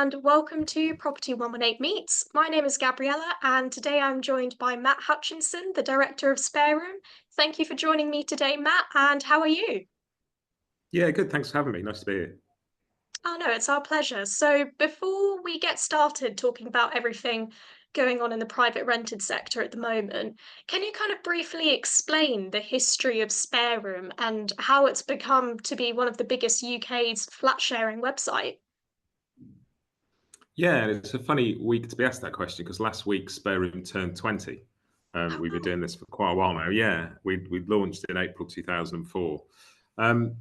and welcome to Property118 Meets. My name is Gabriella, and today I'm joined by Matt Hutchinson, the director of SpareRoom. Thank you for joining me today, Matt, and how are you? Yeah, good. Thanks for having me. Nice to be here. Oh, no, it's our pleasure. So, before we get started talking about everything going on in the private rented sector at the moment, can you kind of briefly explain the history of SpareRoom and how it's become to be one of the biggest UK's flat sharing website? Yeah, it's a funny week to be asked that question because last week SpareRoom turned 20. Oh, We've been wow. doing this for quite a while now. Yeah, we launched in April 2004. Um,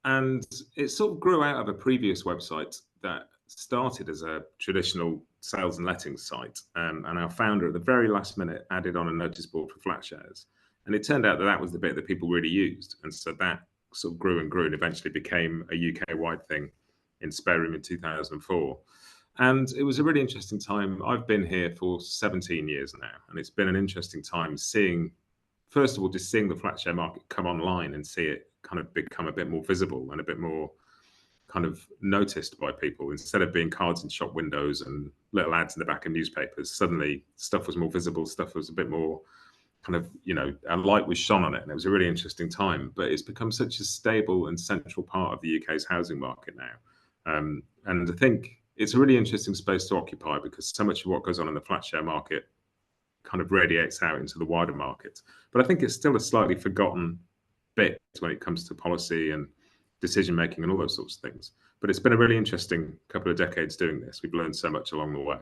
and it sort of grew out of a previous website that started as a traditional sales and lettings site. And our founder at the very last minute added on a notice board for flat shares. And it turned out that that was the bit that people really used. And so that sort of grew and grew and eventually became a UK-wide thing in SpareRoom in 2004. And it was a really interesting time. I've been here for 17 years now, and it's been an interesting time seeing, first of all, just seeing the flat share market come online and see it kind of become a bit more visible and a bit more kind of noticed by people. Instead of being cards in shop windows and little ads in the back of newspapers, suddenly stuff was more visible, stuff was a bit more kind of, a light was shone on it. And it was a really interesting time. But it's become such a stable and central part of the UK's housing market now. And I think it's a really interesting space to occupy because so much of what goes on in the flat share market kind of radiates out into the wider market. But I think it's still a slightly forgotten bit when it comes to policy and decision making and all those sorts of things. But it's been a really interesting couple of decades doing this. We've learned so much along the way.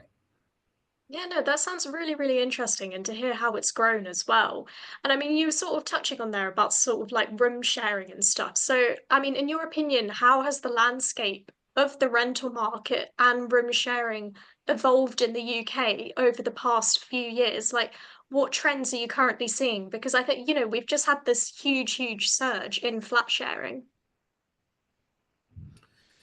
Yeah, no, that sounds really, really interesting, and to hear how it's grown as well. And I mean, you were sort of touching on there about sort of like room sharing and stuff. So, I mean, in your opinion, how has the landscape of the rental market and room sharing evolved in the UK over the past few years? Like, what trends are you currently seeing? Because I think, we've just had this huge, huge surge in flat sharing.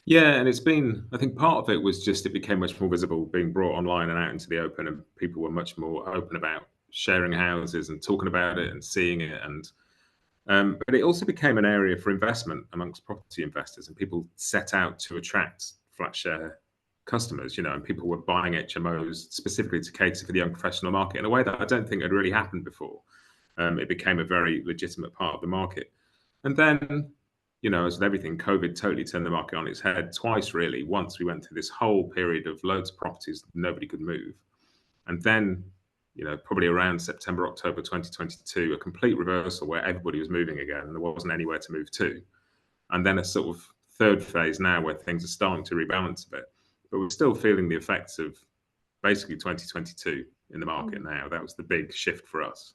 Yeah, and it's been, I think part of it was just it became much more visible being brought online and out into the open, and people were much more open about sharing houses and talking about it and seeing it. And but it also became an area for investment amongst property investors, and people set out to attract flat share customers, and people were buying HMOs specifically to cater for the young professional market in a way that I don't think had really happened before. It became a very legitimate part of the market. And then, as with everything, COVID totally turned the market on its head twice, really. Once we went through this whole period of loads of properties nobody could move. And then, probably around September, October 2022, a complete reversal where everybody was moving again and there wasn't anywhere to move to. And then a sort of third phase now where things are starting to rebalance a bit. But we're still feeling the effects of basically 2022 in the market now. That was the big shift for us.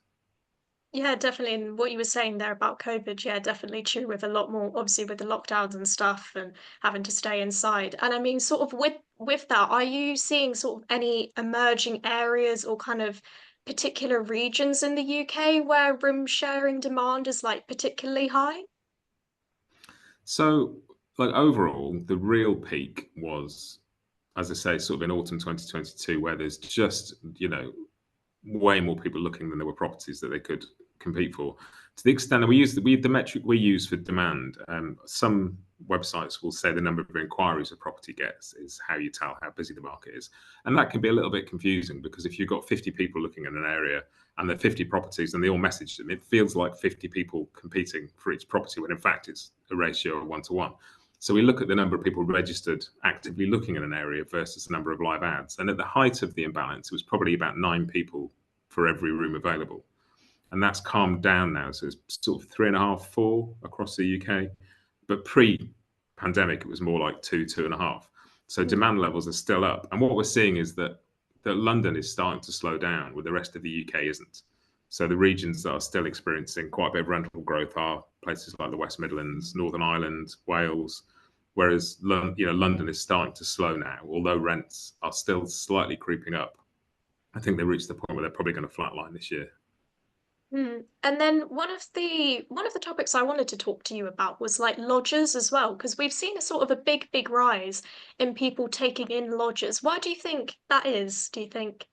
Yeah, definitely. And what you were saying there about COVID, yeah, definitely true with a lot more, obviously with the lockdowns and stuff and having to stay inside. And I mean, sort of with that, are you seeing sort of any emerging areas or kind of particular regions in the UK where room sharing demand is like particularly high? So, like overall, the real peak was, as I say, sort of in autumn 2022, where there's just, way more people looking than there were properties that they could compete for. To the extent that the metric we use for demand. Some websites will say the number of inquiries a property gets is how you tell how busy the market is, and that can be a little bit confusing because if you've got 50 people looking in an area and there are 50 properties and they all message them, it feels like 50 people competing for each property when in fact it's a ratio of 1 to 1. So we look at the number of people registered actively looking in an area versus the number of live ads. And at the height of the imbalance, it was probably about 9 people for every room available. And that's calmed down now. So it's sort of 3.5, 4 across the UK. But pre-pandemic, it was more like 2, 2.5. So demand levels are still up. And what we're seeing is that London is starting to slow down, where the rest of the UK isn't. So the regions that are still experiencing quite a bit of rental growth are places like the West Midlands, Northern Ireland, Wales, whereas London is starting to slow now, although rents are still slightly creeping up. I think they reached the point where they're probably going to flatline this year. And then one of the topics I wanted to talk to you about was like lodgers as well, because we've seen a sort of a big, big rise in people taking in lodgers. Why do you think that is, do you think?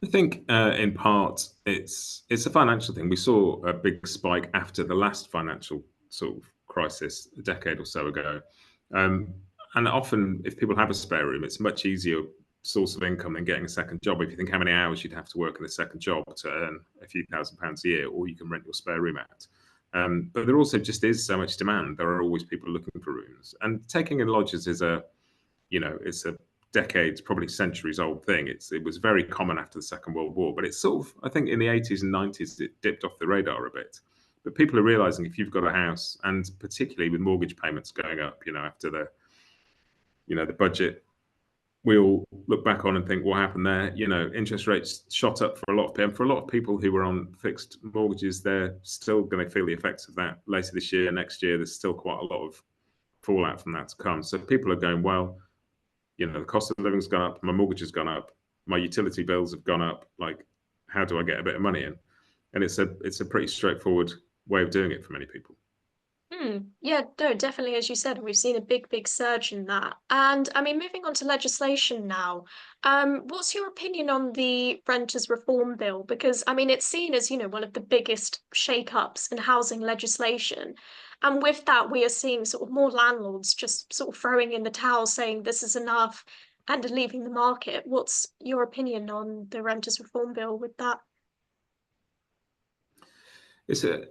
I think in part it's a financial thing. We saw a big spike after the last financial sort of crisis a decade or so ago. and often, if people have a spare room, it's a much easier source of income than getting a second job. If you think how many hours you'd have to work in a second job to earn a few £1,000s a year, or you can rent your spare room out. But there also just is so much demand. There are always people looking for rooms, and taking in lodgers is it's a decades, probably centuries old thing. It was very common after the Second World War, but it's sort of, I think in the 80s and 90s, it dipped off the radar a bit. But people are realizing if you've got a house, and particularly with mortgage payments going up, after the budget, we all look back on and think what happened there. Interest rates shot up for a lot of people. And for a lot of people who were on fixed mortgages, they're still going to feel the effects of that later this year, next year. There's still quite a lot of fallout from that to come. So people are going, well, the cost of living's gone up, my mortgage has gone up, my utility bills have gone up. Like, how do I get a bit of money in? And it's a pretty straightforward way of doing it for many people. Yeah, no, definitely, as you said, we've seen a big surge in that. And I mean, moving on to legislation now, what's your opinion on the Renters Reform Bill? Because I mean, it's seen as, one of the biggest shake-ups in housing legislation. And with that, we are seeing sort of more landlords just sort of throwing in the towel, saying this is enough and leaving the market. What's your opinion on the Renters Reform Bill with that?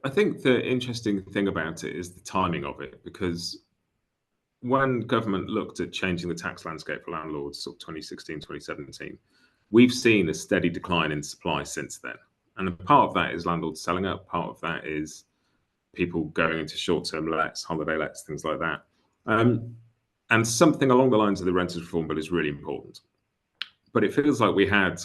I think the interesting thing about it is the timing of it, because when government looked at changing the tax landscape for landlords, sort of 2016, 2017, we've seen a steady decline in supply since then. And part of that is landlords selling up, part of that is people going into short-term lets, holiday lets, things like that. And something along the lines of the Renters Reform Bill is really important. But it feels like we had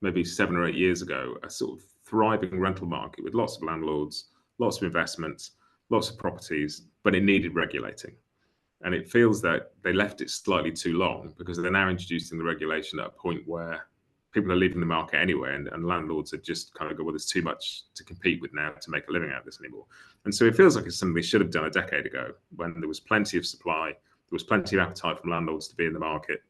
maybe 7 or 8 years ago a sort of thriving rental market with lots of landlords, lots of investments, lots of properties, but it needed regulating. And it feels that they left it slightly too long, because they're now introducing the regulation at a point where people are leaving the market anyway, and landlords are just kind of go, well, there's too much to compete with now to make a living out of this anymore. And so it feels like it's something they should have done a decade ago, when there was plenty of supply, there was plenty of appetite from landlords to be in the market,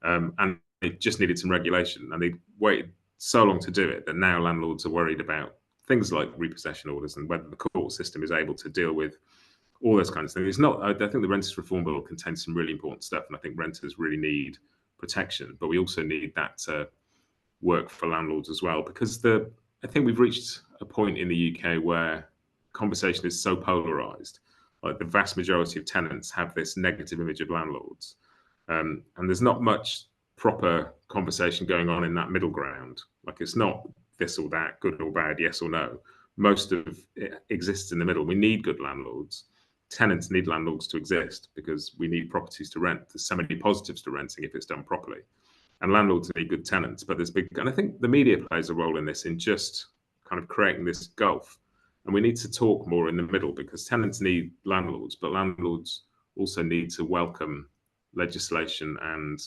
and it just needed some regulation. And they waited so long to do it that now landlords are worried about things like repossession orders and whether the court system is able to deal with all those kinds of things. It's not. I think the Renters Reform Bill contains some really important stuff, and I think renters really need protection, but we also need that to work for landlords as well, because I think we've reached a point in the UK where conversation is so polarized. Like, the vast majority of tenants have this negative image of landlords, and there's not much proper conversation going on in that middle ground. Like, it's not this or that, good or bad, yes or no. Most of it exists in the middle. We need good landlords. Tenants need landlords to exist, because we need properties to rent. There's so many positives to renting if it's done properly. And landlords need good tenants. But and I think the media plays a role in this, in just kind of creating this gulf. And we need to talk more in the middle, because tenants need landlords, but landlords also need to welcome legislation and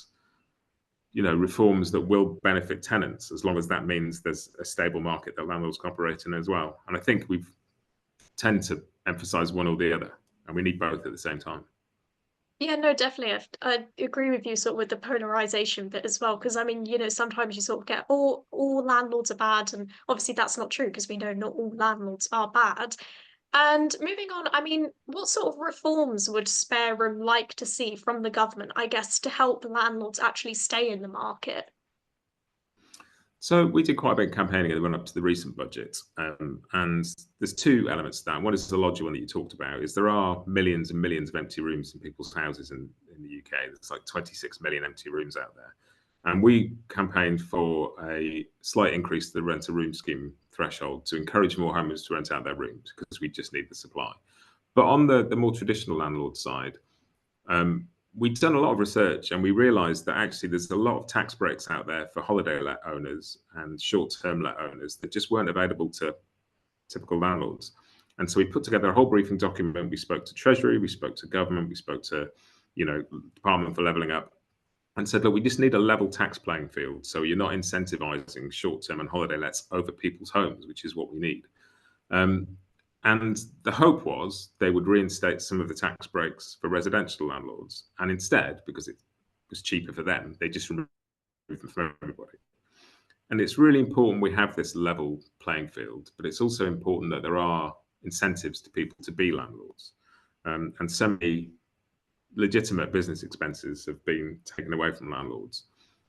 reforms that will benefit tenants, as long as that means there's a stable market that landlords can operate in as well. And I think we tend to emphasize one or the other, and we need both at the same time. Yeah, no, definitely. I agree with you sort of with the polarization bit as well, because I mean, sometimes you sort of get all landlords are bad, and obviously that's not true, because we know not all landlords are bad. And moving on, I mean, what sort of reforms would SpareRoom like to see from the government, I guess, to help landlords actually stay in the market? So we did quite a big campaigning in the run up to the recent budget, and there's two elements to that. One is the lodger one that you talked about. Is there are millions and millions of empty rooms in people's houses in the UK. There's like 26 million empty rooms out there, and we campaigned for a slight increase to the rent a room scheme threshold to encourage more homeowners to rent out their rooms, because we just need the supply. But on the more traditional landlord side, we'd done a lot of research, and we realized that actually there's a lot of tax breaks out there for holiday let owners and short-term let owners that just weren't available to typical landlords. And so we put together a whole briefing document. We spoke to Treasury, we spoke to government, we spoke to, Department for Levelling Up, and said, look, we just need a level tax playing field. So you're not incentivizing short-term and holiday lets over people's homes, which is what we need. And the hope was they would reinstate some of the tax breaks for residential landlords. And instead, because it was cheaper for them, they just removed them from everybody. And it's really important we have this level playing field, but it's also important that there are incentives to people to be landlords. And so many legitimate business expenses have been taken away from landlords,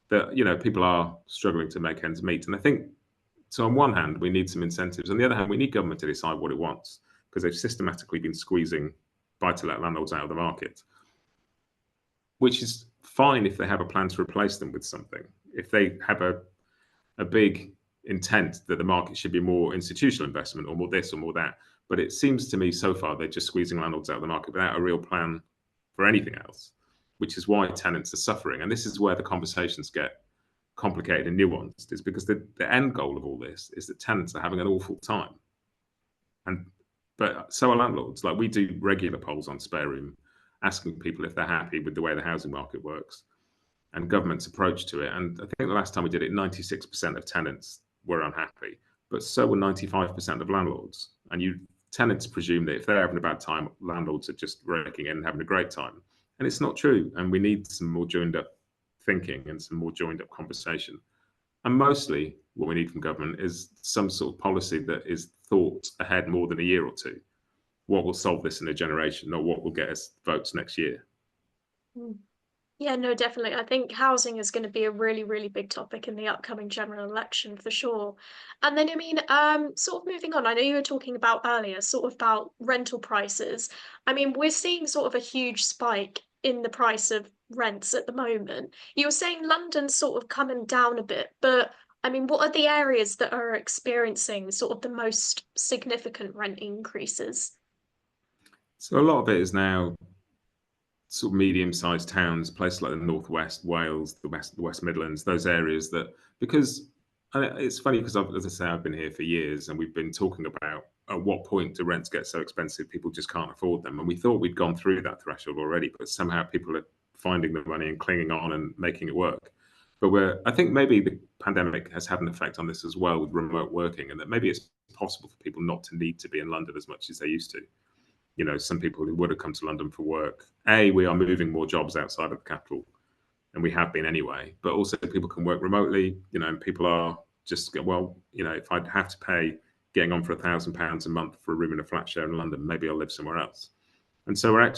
that, you know, people are struggling to make ends meet. And I think, so on one hand, we need some incentives. On the other hand, we need government to decide what it wants, because they've systematically been squeezing buy-to-let landlords out of the market, which is fine if they have a plan to replace them with something. If they have a big intent that the market should be more institutional investment or more this or more that. But it seems to me so far they're just squeezing landlords out of the market without a real plan for anything else, which is why tenants are suffering. And this is where the conversations get complicated and nuanced, is because the end goal of all this is that tenants are having an awful time. But so are landlords. Like, we do regular polls on SpareRoom asking people if they're happy with the way the housing market works and government's approach to it. And I think the last time we did it, 96% of tenants were unhappy, but so were 95% of landlords. And tenants presume that if they're having a bad time, landlords are just raking in and having a great time. And it's not true. And we need some more joined up thinking and some more joined up conversation. And mostly what we need from government is some sort of policy that is thought ahead more than a year or two. What will solve this in a generation, not what will get us votes next year. Mm. Yeah, no, definitely. I think housing is going to be a really, really big topic in the upcoming general election for sure. And then, I mean, sort of moving on, I know you were talking about earlier, sort of about rental prices. I mean, we're seeing sort of a huge spike in the price of rents at the moment. You were saying London's sort of coming down a bit, but I mean, what are the areas that are experiencing sort of the most significant rent increases? So a lot of it is now sort of medium-sized towns, places like the Northwest, Wales, the West Midlands, those areas that, because it's funny because, as I say, I've been here for years and we've been talking about at what point do rents get so expensive people just can't afford them. And we thought we'd gone through that threshold already, but somehow people are finding the money and clinging on and making it work. But I think maybe the pandemic has had an effect on this as well with remote working, and that maybe it's possible for people not to need to be in London as much as they used to. You know, some people who would have come to London for work. We are moving more jobs outside of the capital, and we have been anyway. But also, people can work remotely. You know, and people are just, well, you know, if I'd have to pay getting on for £1,000 a month for a room in a flat share in London, maybe I'll live somewhere else. And so I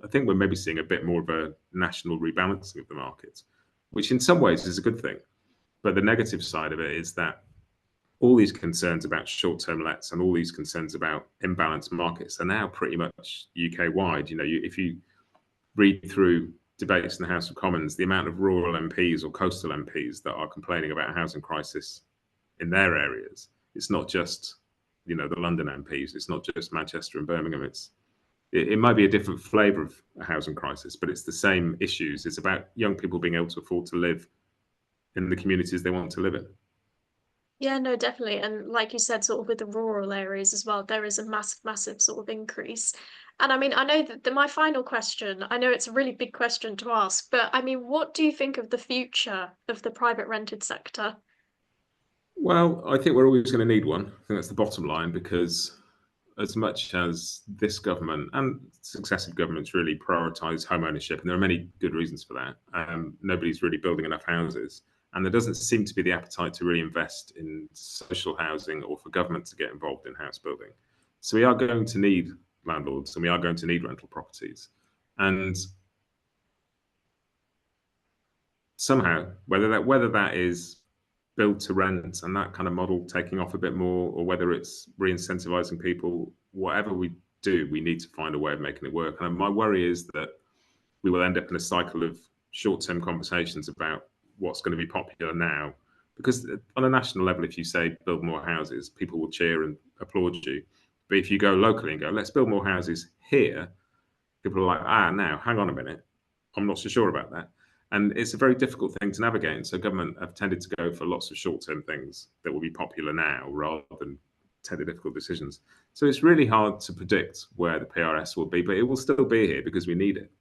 think we're maybe seeing a bit more of a national rebalancing of the market, which in some ways is a good thing. But the negative side of it is that all these concerns about short-term lets and all these concerns about imbalanced markets are now pretty much UK-wide. You know, if you read through debates in the House of Commons, the amount of rural MPs or coastal MPs that are complaining about a housing crisis in their areas, it's not just, you know, the London MPs, it's not just Manchester and Birmingham. It might be a different flavour of a housing crisis, but it's the same issues. It's about young people being able to afford to live in the communities they want to live in. Yeah, no, definitely. And like you said, sort of with the rural areas as well, there is a massive, massive sort of increase. And I mean, I know that my final question, I know it's a really big question to ask, but I mean, what do you think of the future of the private rented sector? Well, I think we're always going to need one. I think that's the bottom line, because as much as this government and successive governments really prioritise home ownership, and there are many good reasons for that, nobody's really building enough houses. And there doesn't seem to be the appetite to really invest in social housing or for government to get involved in house building. So we are going to need landlords and we are going to need rental properties. And somehow, whether that is build to rent and that kind of model taking off a bit more, or whether it's re-incentivizing people, whatever we do, we need to find a way of making it work. And my worry is that we will end up in a cycle of short-term conversations about what's going to be popular now. Because on a national level, if you say build more houses, people will cheer and applaud you. But if you go locally and go, let's build more houses here, people are like, now, hang on a minute. I'm not so sure about that. And it's a very difficult thing to navigate. And so government have tended to go for lots of short-term things that will be popular now rather than take the difficult decisions. So it's really hard to predict where the PRS will be, but it will still be here because we need it.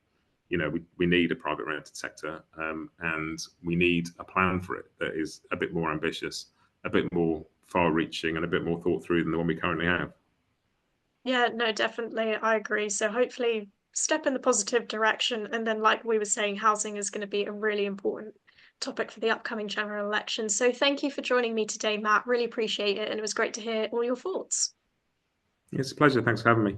You know, we need a private rented sector, and we need a plan for it that is a bit more ambitious, a bit more far-reaching, and a bit more thought through than the one we currently have. Yeah, no, definitely. I agree. So hopefully step in the positive direction. And then, like we were saying, housing is going to be a really important topic for the upcoming general election. So thank you for joining me today, Matt. Really appreciate it. And it was great to hear all your thoughts. It's a pleasure. Thanks for having me.